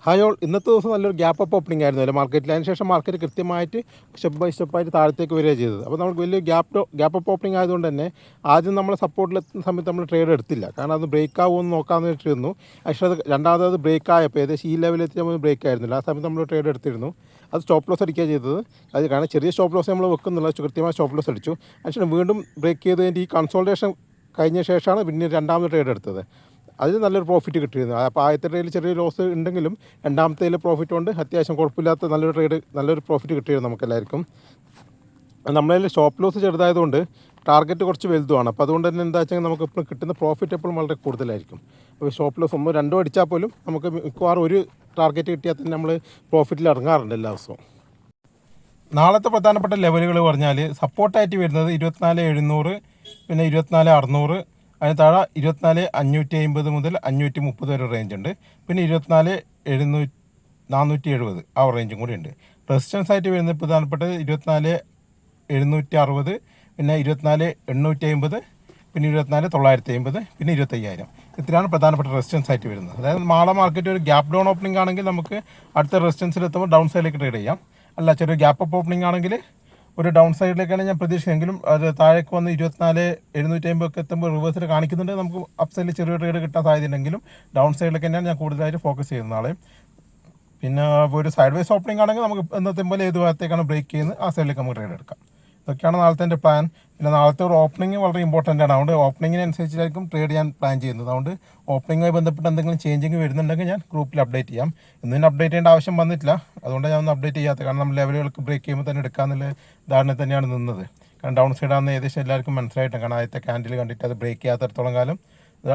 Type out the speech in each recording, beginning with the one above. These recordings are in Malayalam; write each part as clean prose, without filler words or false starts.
ഹായ് ഓൾ, ഇന്നത്തെ ദിവസം നല്ലൊരു ഗ്യാപ്പ് അപ്പ് ഓപ്പണിംഗ് ആയിരുന്നു അല്ലേ മാർക്കറ്റിൽ. അതിനുശേഷം മാർക്കറ്റ് കൃത്യമായിട്ട് സ്റ്റെപ്പ് ബൈ സ്റ്റെപ്പായിട്ട് താഴത്തേക്ക് വരിക ചെയ്തത്. അപ്പോൾ നമുക്ക് വലിയ ഗ്യാപ്പ് അപ്പ് ഓപ്പണിംഗ് ആയതുകൊണ്ട് തന്നെ ആദ്യം നമ്മൾ സപ്പോർട്ടിലെത്തുന്ന സമയത്ത് നമ്മൾ ട്രേഡ് എടുത്തില്ല, കാരണം അത് ബ്രേക്ക് ആവുമെന്ന് നോക്കാമെന്ന് വെച്ചിരുന്നു. പക്ഷേ അത് രണ്ടാമത് ബ്രേക്ക് ആയപ്പോൾ ഏകദേശം ഈ ലെവലെത്തി നമ്മൾ ബ്രേക്ക് ആയിരുന്നില്ല. ആ സമയത്ത് നമ്മൾ ട്രേഡ് എടുത്തിരുന്നു. അത് സ്റ്റോപ്പ് ലോസ് അടിക്കുക ചെയ്തത്. അത് കാരണം ചെറിയ സ്റ്റോപ്പ് ലോസ് നമ്മൾ വെക്കുന്നില്ല, കൃത്യമായി സ്റ്റോപ്പ് ലോസ് അടിച്ചു. അതിനുശേഷം വീണ്ടും ബ്രേക്ക് ചെയ്തതിൻ്റെ ഈ കൺസോൾട്ടേഷൻ കഴിഞ്ഞ ശേഷമാണ് പിന്നെ രണ്ടാമത് ട്രേഡ് എടുത്തത്. അതിൽ നല്ലൊരു പ്രോഫിറ്റ് കിട്ടിയിരുന്നു. അപ്പോൾ ആദ്യത്തെ ട്രേഡിൽ ചെറിയ ലോസ് ഉണ്ടെങ്കിലും രണ്ടാമത്തേൽ പ്രോഫിറ്റ് കൊണ്ട് അത്യാവശ്യം കുഴപ്പമില്ലാത്ത നല്ലൊരു പ്രോഫിറ്റ് കിട്ടിയിരുന്നു നമുക്കെല്ലാവർക്കും. നമ്മളതിൽ സ്റ്റോപ്പ് ലോസ് ചെറുതായതുകൊണ്ട് ടാർഗറ്റ് കുറച്ച് വലുതുമാണ്. അപ്പോൾ അതുകൊണ്ട് തന്നെ എന്താ വെച്ചാൽ നമുക്ക് ഇപ്പോൾ കിട്ടുന്ന പ്രോഫിറ്റ് എപ്പോഴും വളരെ കൂടുതലായിരിക്കും. അപ്പോൾ സ്റ്റോപ്പ് ലോസ് ഒന്നോ രണ്ടോ അടിച്ചാൽ പോലും നമുക്ക് മിക്കവാറും ഒരു ടാർഗറ്റ് കിട്ടിയാൽ തന്നെ നമ്മൾ പ്രോഫിറ്റിൽ ഇറങ്ങാറുണ്ട് എല്ലാ ദിവസവും. നാളത്തെ പ്രധാനപ്പെട്ട ലെവലുകൾ പറഞ്ഞാൽ സപ്പോർട്ടായിട്ട് വരുന്നത് 24,700, പിന്നെ 24,600, അതിന് താഴെ 24,550 മുതൽ 530 വരെ റേഞ്ച് ഉണ്ട്. പിന്നെ 24,470 ആ റേഞ്ചും കൂടി ഉണ്ട്. റെസിസ്റ്റൻസ് ആയിട്ട് വരുന്നത് പ്രധാനപ്പെട്ടത് 24,760, പിന്നെ 24,850, പിന്നെ 24,950, പിന്നെ 25,000. ഇത്രയാണ് പ്രധാനപ്പെട്ട റെസിസ്റ്റൻസ് ആയിട്ട് വരുന്നത്. അതായത് നാളെ മാർക്കറ്റ് ഒരു ഗ്യാപ്പ് ഡൗൺ ഓപ്പണിംഗ് ആണെങ്കിൽ നമുക്ക് അടുത്ത റെസിസ്റ്റൻസിലെത്തുമ്പോൾ ഡൗൺ സൈഡിലേക്ക് ട്രേഡ് ചെയ്യാം. അല്ല, ചെറിയ ഗ്യാപ്പ് അപ്പ് ഓപ്പണിംഗ് ആണെങ്കിൽ ഒരു ഡൗൺ സൈഡിലേക്കാണ് ഞാൻ പ്രതീക്ഷിച്ചെങ്കിലും അത് താഴേക്ക് വന്ന് 24,750 ഒക്കെ എത്തുമ്പോൾ റിവേഴ്സിൽ കാണിക്കുന്നുണ്ട്. നമുക്ക് അപ്പ് സൈഡിൽ ചെറിയ ട്രേഡ് കിട്ടാൻ സാധ്യതയുണ്ടെങ്കിലും ഡൗൺ സൈഡിലേക്ക് തന്നെയാണ് ഞാൻ കൂടുതലായിട്ട് ഫോക്കസ് ചെയ്യുന്ന ആളെ. പിന്നെ ഒരു സൈഡ് വൈസ് ഓപ്പണിംഗ് ആണെങ്കിൽ നമുക്ക് എന്നത്തെ പോലെ ഏത് ഭാഗത്തേക്കാണ് ബ്രേക്ക് ചെയ്യുന്നത് ആ സൈഡിലേക്ക് നമുക്ക് ട്രേഡ് എടുക്കാം. ഇതൊക്കെയാണ് നാളത്തെ എൻ്റെ പ്ലാൻ. പിന്നെ നാളത്തെ ഒരു ഓപ്പണിംഗ് വളരെ ഇമ്പോർട്ടൻ്റ് ആണ്. അതുകൊണ്ട് ഓപ്പണിങ്ങിനനുസരിച്ചായിരിക്കും ട്രേഡ് ചെയ്യാൻ പ്ലാൻ ചെയ്യുന്നത്. അതുകൊണ്ട് ഓപ്പണിങ്ങുമായി ബന്ധപ്പെട്ട് എന്തെങ്കിലും ചേഞ്ചിങ് വരുന്നുണ്ടെങ്കിൽ ഞാൻ ഗ്രൂപ്പിൽ അപ്ഡേറ്റ് ചെയ്യാം. ഇന്ന് അപ്ഡേറ്റ് ചെയ്യേണ്ട ആവശ്യം വന്നിട്ടില്ല, അതുകൊണ്ട് ഞാൻ ഒന്ന് അപ്ഡേറ്റ് ചെയ്യാത്തത്. കാരണം നമ്മൾ ലെവലുകൾക്ക് ബ്രേക്ക് ചെയ്യുമ്പോൾ തന്നെ എടുക്കാമെന്നുള്ള ധാരണ തന്നെയാണ് നിന്നത്. കാരണം ഡൗൺ സൈഡാണെന്ന് ഏകദേശം എല്ലാവർക്കും മനസ്സിലായിട്ടുണ്ട്. കാരണം ആദ്യത്തെ ക്യാൻഡിൽ കണ്ടിട്ട് അത് ബ്രേക്ക് ചെയ്യാത്തടത്തോളം കാലം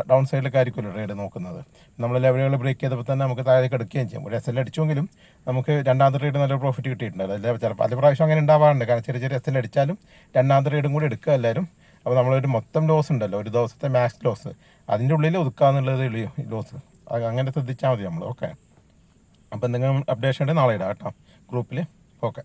ഡൗൺ സൈഡിലേക്ക് ആയിരിക്കുമല്ലോ ട്രേഡ് നോക്കുന്നത്. നമ്മൾ ലെവലുകൾ ബ്രേക്ക് ചെയ്തപ്പോൾ തന്നെ നമുക്ക് താഴേക്ക് എടുക്കുകയും ചെയ്യും. ഒരു SL അടിച്ചെങ്കിലും നമുക്ക് രണ്ടാമത്തെ ട്രേഡ് നല്ലൊരു പ്രോഫിറ്റ് കിട്ടിയിട്ടുണ്ടല്ലോ. അല്ല, ചിലപ്പോൾ പല പ്രാവശ്യം അങ്ങനെ ഉണ്ടാവാറുണ്ട്. കാരണം ചെറിയ ചെറിയ SL അടിച്ചാലും രണ്ടാമത്തെ ട്രേഡും കൂടി എടുക്കുക എല്ലാവരും. അപ്പോൾ നമ്മളൊരു മൊത്തം ലോസ് ഉണ്ടല്ലോ, ഒരു ദിവസത്തെ മാക്സ് ലോസ്, അതിൻ്റെ ഉള്ളിൽ ഒതുക്കാന്നുള്ളത് ലോസ്. അങ്ങനെ ശ്രദ്ധിച്ചാൽ മതി നമ്മൾ. ഓക്കെ, അപ്പോൾ എന്തെങ്കിലും അപ്ഡേഷൻ ഉണ്ടെങ്കിൽ നാളെ ഇടാം കേട്ടോ ഗ്രൂപ്പിൽ. ഓക്കെ.